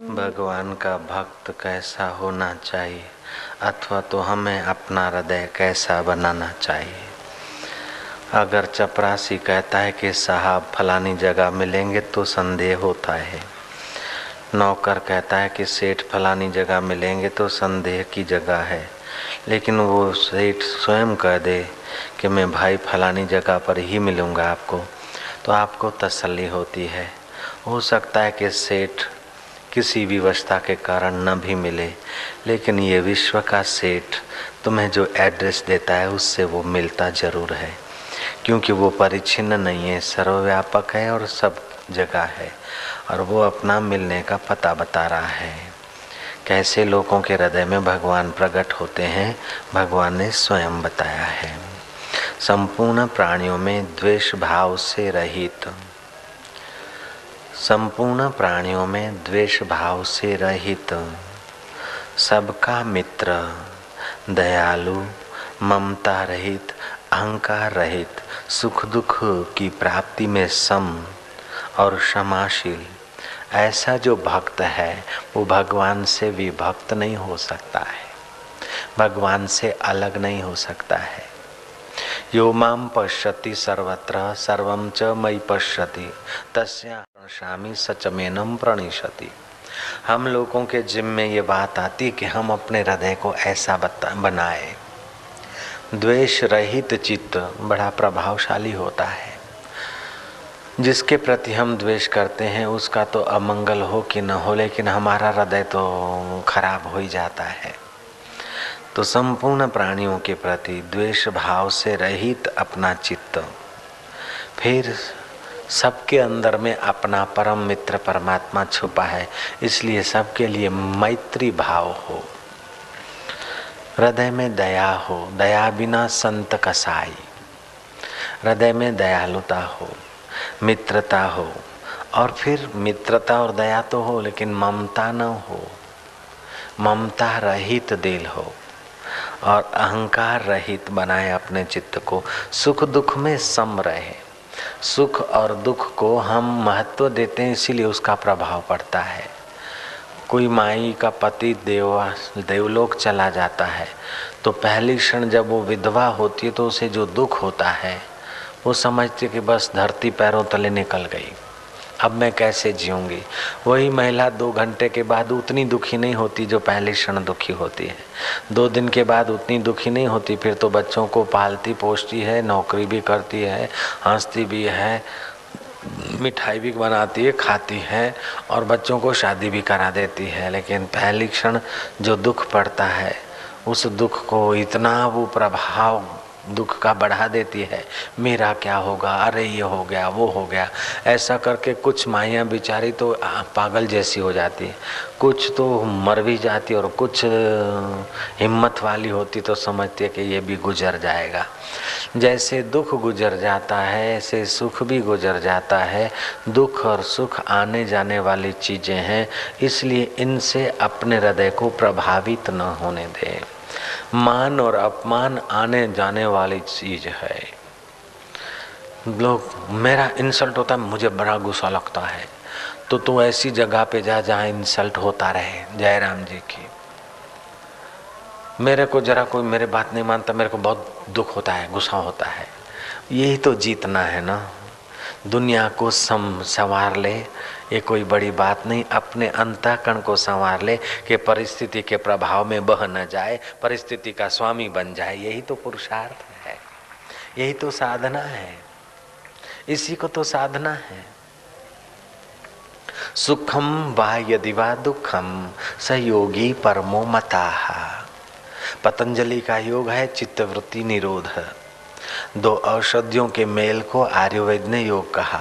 भगवान का भक्त कैसा होना चाहिए अथवा तो हमें अपना हृदय कैसा बनाना चाहिए। अगर चपरासी कहता है कि साहब फलानी जगह मिलेंगे तो संदेह होता है, नौकर कहता है कि सेठ फलानी जगह मिलेंगे तो संदेह की जगह है, लेकिन वो सेठ स्वयं कह दे कि मैं भाई फलानी जगह पर ही मिलूँगा आपको, तो आपको तसल्ली होती है। हो सकता है कि सेठ किसी विवशता के कारण न भी मिले, लेकिन ये विश्व का सेठ तुम्हें जो एड्रेस देता है उससे वो मिलता जरूर है, क्योंकि वो परिच्छिन्न नहीं है, सर्वव्यापक है और सब जगह है, और वो अपना मिलने का पता बता रहा है। कैसे लोगों के हृदय में भगवान प्रकट होते हैं, भगवान ने स्वयं बताया है। संपूर्ण प्राणियों में द्वेष भाव से रहित, संपूर्ण प्राणियों में द्वेष भाव से रहित, सबका मित्र, दयालु, ममता रहित, अहंकार रहित, सुख दुख की प्राप्ति में सम और क्षमाशील, ऐसा जो भक्त है वो भगवान से विभक्त नहीं हो सकता है, भगवान से अलग नहीं हो सकता है। यो माम पश्यति सर्वत्र सर्वं च मयि पश्यति तस्या प्रणश्यामि सच मेनम प्रणिशति। हम लोगों के जिम्मे ये बात आती कि हम अपने हृदय को ऐसा बनाए। द्वेष रहित चित्त बड़ा प्रभावशाली होता है। जिसके प्रति हम द्वेष करते हैं उसका तो अमंगल हो कि न हो, लेकिन हमारा हृदय तो खराब हो ही जाता है। तो संपूर्ण प्राणियों के प्रति द्वेष भाव से रहित अपना चित्त, फिर सबके अंदर में अपना परम मित्र परमात्मा छुपा है, इसलिए सबके लिए मैत्री भाव हो, हृदय में दया हो, दया बिना संत कसाई, हृदय में दयालुता हो, मित्रता हो, और फिर मित्रता और दया तो हो लेकिन ममता न हो, ममता रहित दिल हो और अहंकार रहित बनाए अपने चित्त को। सुख दुख में सम रहे। सुख और दुख को हम महत्व देते हैं, इसीलिए उसका प्रभाव पड़ता है। कोई माई का पति देवलोक चला जाता है तो पहली क्षण जब वो विधवा होती है तो उसे जो दुख होता है वो समझती है कि बस धरती पैरों तले निकल गई, अब मैं कैसे जीऊंगी। वही महिला 2 घंटे के बाद उतनी दुखी नहीं होती जो पहले क्षण दुखी होती है। 2 दिन के बाद उतनी दुखी नहीं होती, फिर तो बच्चों को पालती पोषती है, नौकरी भी करती है, हंसती भी है, मिठाई भी बनाती है, खाती है और बच्चों को शादी भी करा देती है। लेकिन पहली क्षण जो दुख पड़ता है उस दुख को इतना वो प्रभाव दुख का बढ़ा देती है, मेरा क्या होगा, अरे ये हो गया वो हो गया। ऐसा करके कुछ माइयाँ बेचारी तो पागल जैसी हो जाती है, कुछ तो मर भी जाती और कुछ हिम्मत वाली होती तो समझती है कि ये भी गुजर जाएगा। जैसे दुख गुजर जाता है ऐसे सुख भी गुजर जाता है। दुख और सुख आने जाने वाली चीज़ें हैं, इसलिए इनसे अपने हृदय को प्रभावित न होने दें। मान और अपमान आने जाने वाली चीज है। लोग मेरा इंसल्ट होता है, मुझे बड़ा गुस्सा लगता है, तो तू ऐसी जगह पे जा जहाँ इंसल्ट होता रहे। जयराम जी की, मेरे को जरा कोई मेरे बात नहीं मानता, मेरे को बहुत दुख होता है, गुस्सा होता है। यही तो जीतना है ना। दुनिया को संवार ले, ये कोई बड़ी बात नहीं। अपने अंतःकरण को संवार ले कि परिस्थिति के प्रभाव में बह न जाए, परिस्थिति का स्वामी बन जाए। यही तो पुरुषार्थ है, यही तो साधना है, इसी को तो साधना है। सुखम वा यदि वा दुखम स योगी परमो मताः। पतंजलि का योग है चित्तवृत्ति निरोध। 2 औषधियों के मेल को आयुर्वेद ने योग कहा,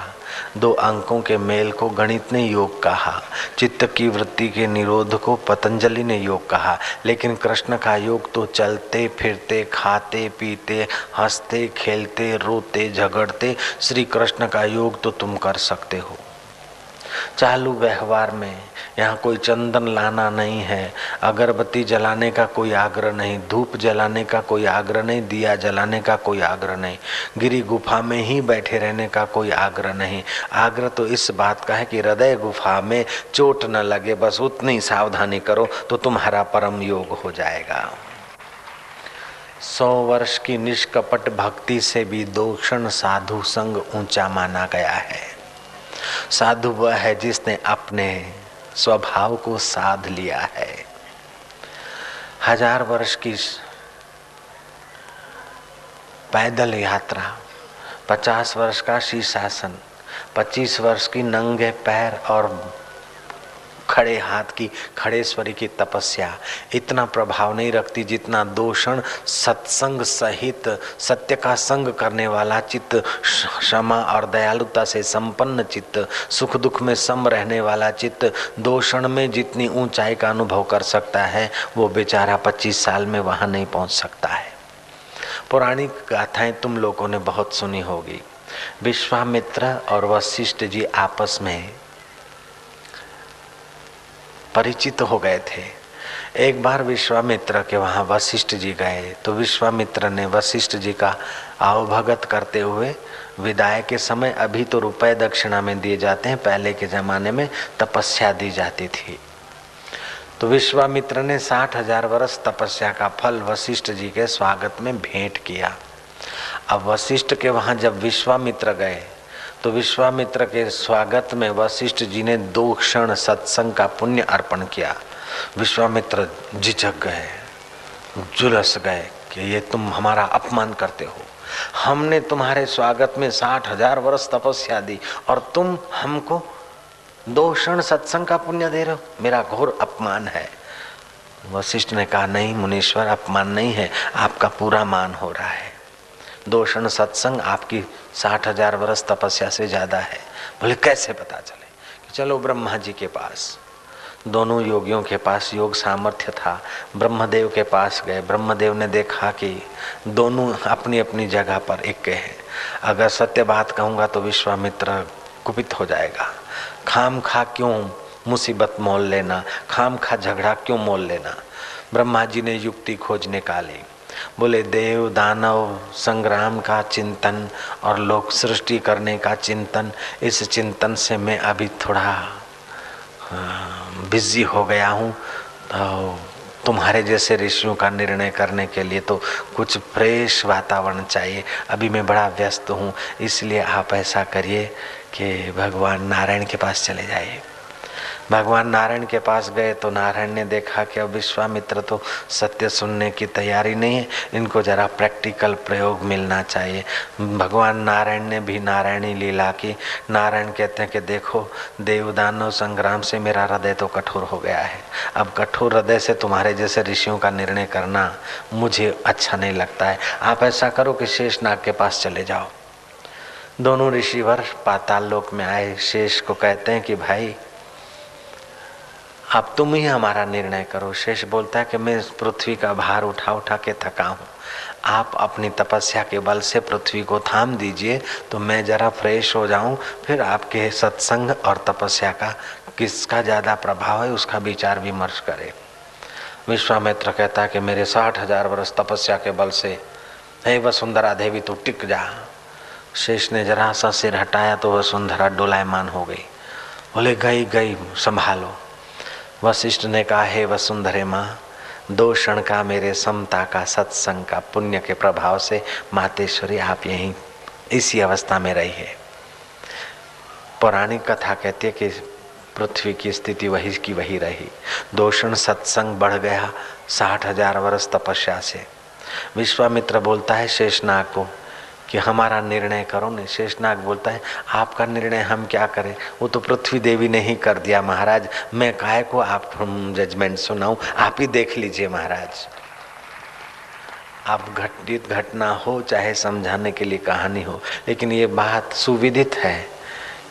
2 अंकों के मेल को गणित ने योग कहा, चित्त की वृत्ति के निरोध को पतंजलि ने योग कहा। लेकिन कृष्ण का योग तो चलते फिरते, खाते पीते, हंसते खेलते, रोते झगड़ते, श्री कृष्ण का योग तो तुम कर सकते हो। चालू व्यवहार में यहाँ कोई चंदन लाना नहीं है, अगरबत्ती जलाने का कोई आग्रह नहीं, धूप जलाने का कोई आग्रह नहीं, दिया जलाने का कोई आग्रह नहीं, गिरी गुफा में ही बैठे रहने का कोई आग्रह नहीं। आग्रह तो इस बात का है कि हृदय गुफा में चोट न लगे, बस उतनी सावधानी करो तो तुम्हारा परम योग हो जाएगा। 100 वर्ष की निष्कपट भक्ति से भी दोषण साधु संग ऊंचा माना गया है। साधु वह है जिसने अपने स्वभाव को साध लिया है। 1000 वर्ष की पैदल यात्रा, 50 वर्ष का शीर्षासन, 25 वर्ष की नंगे पैर और खड़े हाथ की खड़ेश्वरी की तपस्या इतना प्रभाव नहीं रखती जितना दोषण सत्संग सहित सत्य का संग करने वाला चित्त, क्षमा और दयालुता से संपन्न चित्त, सुख दुख में सम रहने वाला चित्त दोषण में जितनी ऊंचाई का अनुभव कर सकता है वो बेचारा 25 साल में वहां नहीं पहुंच सकता है। पौराणिक गाथाएं तुम लोगों ने बहुत सुनी होगी। विश्वामित्र और वशिष्ठ जी आपस में परिचित हो गए थे। एक बार विश्वामित्र के वहां वशिष्ठ जी गए तो विश्वामित्र ने वशिष्ठ जी का आवभगत करते हुए विदाई के समय, अभी तो रुपए दक्षिणा में दिए जाते हैं, पहले के जमाने में तपस्या दी जाती थी, तो विश्वामित्र ने 60,000 वर्ष तपस्या का फल वशिष्ठ जी के स्वागत में भेंट किया। अब वशिष्ठ के वहां जब विश्वामित्र गए तो विश्वामित्र के स्वागत में वशिष्ठ जी ने 2 क्षण सत्संग का पुण्य अर्पण किया। विश्वामित्र झिझक गए, झुलस गए कि ये तुम हमारा अपमान करते हो, हमने तुम्हारे स्वागत में 60,000 वर्ष तपस्या दी और तुम हमको 2 क्षण सत्संग का पुण्य दे रहे हो, मेरा घोर अपमान है। वशिष्ठ ने कहा, नहीं मुनीश्वर, अपमान नहीं है, आपका पूरा मान हो रहा है। 2 क्षण सत्संग आपकी 60,000 वर्ष तपस्या से ज्यादा है। बोले कैसे पता चले? कि चलो ब्रह्मा जी के पास, दोनों योगियों के पास योग सामर्थ्य था। ब्रह्मदेव के पास गए, ब्रह्मदेव ने देखा कि दोनों अपनी अपनी जगह पर एक है। अगर सत्य बात कहूँगा तो विश्वामित्र कुपित हो जाएगा, खाम खा क्यों मुसीबत मोल लेना, खाम खा झगड़ा क्यों मोल लेना। ब्रह्मा जी ने युक्ति खोज निकाली, बोले देव दानव संग्राम का चिंतन और लोक सृष्टि करने का चिंतन, इस चिंतन से मैं अभी थोड़ा बिजी हो गया हूँ, तो तुम्हारे जैसे ऋषियों का निर्णय करने के लिए तो कुछ फ्रेश वातावरण चाहिए, अभी मैं बड़ा व्यस्त हूँ, इसलिए आप ऐसा करिए कि भगवान नारायण के पास चले जाइए। भगवान नारायण के पास गए तो नारायण ने देखा कि अब विश्वामित्र तो सत्य सुनने की तैयारी नहीं है, इनको जरा प्रैक्टिकल प्रयोग मिलना चाहिए। भगवान नारायण ने भी नारायणी लीला की। नारायण कहते हैं कि देखो देवदानव संग्राम से मेरा हृदय तो कठोर हो गया है, अब कठोर हृदय से तुम्हारे जैसे ऋषियों का निर्णय करना मुझे अच्छा नहीं लगता है। आप ऐसा करो कि शेषनाग के पास चले जाओ। दोनों ऋषिवर पाताल लोक में आए, शेष को कहते हैं कि भाई अब तुम ही हमारा निर्णय करो। शेष बोलता है कि मैं पृथ्वी का भार उठा उठा के थका हूँ, आप अपनी तपस्या के बल से पृथ्वी को थाम दीजिए तो मैं जरा फ्रेश हो जाऊं, फिर आपके सत्संग और तपस्या का किसका ज़्यादा प्रभाव है उसका विचार विमर्श करें। विश्वामित्र कहता है कि मेरे 60,000 वर्ष तपस्या के बल से, हे वसुंधरा देवी तू टिक जा। शेष ने जरा सा सिर हटाया तो वसुंधरा डोलायमान हो गई। बोले गई गई संभालो। वशिष्ठ ने कहा, हे वसुंधरे माँ, 2 क्षण का मेरे समता का सत्संग का पुण्य के प्रभाव से मातेश्वरी आप यहीं इसी अवस्था में रही है। पौराणिक कथा कहती है कि पृथ्वी की स्थिति वही की वही रही। 2 क्षण सत्संग बढ़ गया 60,000 वर्ष तपस्या से। विश्वामित्र बोलता है शेषनाग को कि हमारा निर्णय करो। नहीं, शेषनाग बोलता है आपका निर्णय हम क्या करें, वो तो पृथ्वी देवी ने ही कर दिया महाराज, मैं काहे को आप जजमेंट सुनाऊं, आप ही देख लीजिए महाराज। अब घटित घटना हो चाहे समझाने के लिए कहानी हो, लेकिन ये बात सुविदित है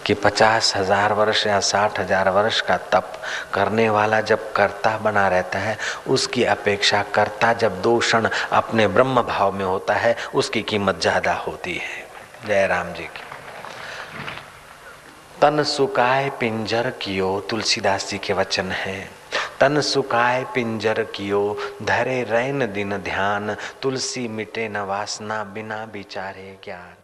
कि 50,000 वर्ष या 60,000 वर्ष का तप करने वाला जब कर्ता बना रहता है, उसकी अपेक्षा कर्ता जब 2 क्षण अपने ब्रह्म भाव में होता है उसकी कीमत ज़्यादा होती है। जय राम जी की। तन सुकाए पिंजर कियो, तुलसीदास जी के वचन है। तन सुकाए पिंजर कियो, धरे रैन दिन ध्यान, तुलसी मिटे न वासना बिना विचारे ज्ञान।